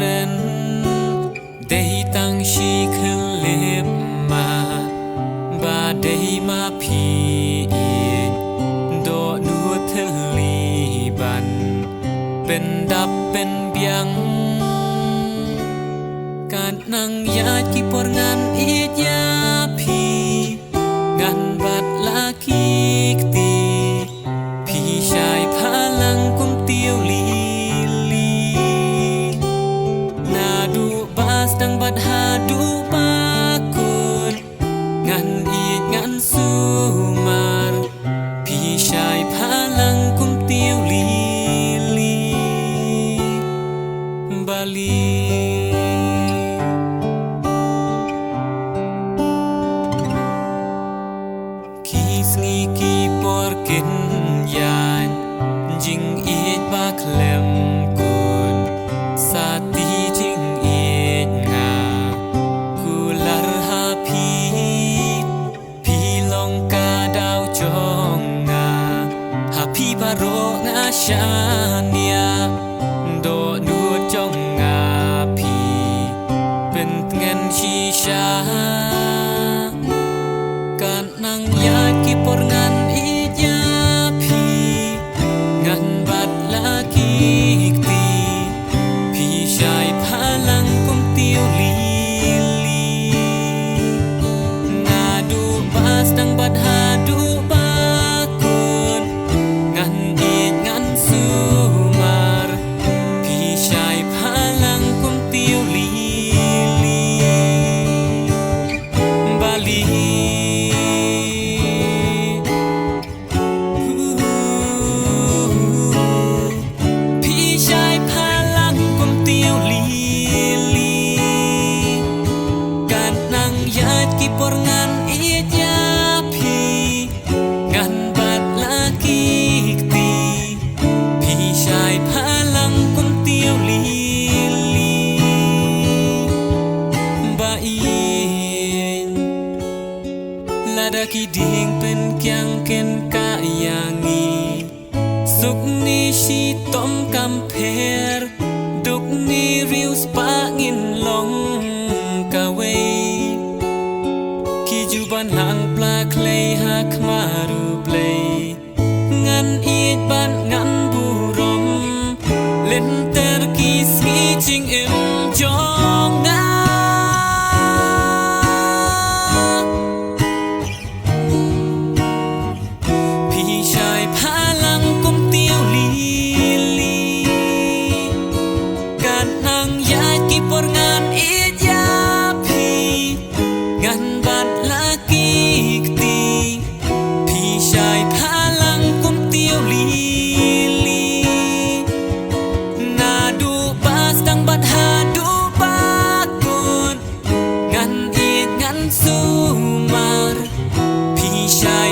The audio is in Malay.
ren dei tang shi khlep ma ba dei ma phi do nu thli banเป็นดับเป็นเบียงการนั่งยาที่ปวดงานอีกยาพีงานบัดลาคีกตีพี่ชายพลังกุมเตียวลีลีนาดูบาสดังบัดหาดูปากุนงานอีกงานสู้มารพี่ชายพลังกุมเตียวลีBali Kisngi ki porkin yan jing it ba klem kun sati jing it nga kular ha pi long ka dau chong nga ha pi baro nga shania do nu chong nga piเป็นเงินชีชาการนั่งยากิปรงันอียาพีงันบัดลากิกตีพี่ชายพลังกุมเตียวลีลีนาดูบาสดังบัดหาดูบากุนงันอีงันสูมารพี่ชายพลังกุมเตียวลีลีบาลีPorngan iya pi ngan bat lagi ti pi shai phalang kum tiao li li ba in lada ki ding pen kyang ken ka yangi suk ni shi tom kam pher duk ni riu spa ngin long ka wei Juban hang plak lay hak maru play ngan it ban ngan burom len ter kis ki ching em jong na pi shai phalang kum tiao li li kan hang ya ki por ngan it ya pi ngan ban Sumar, pi shai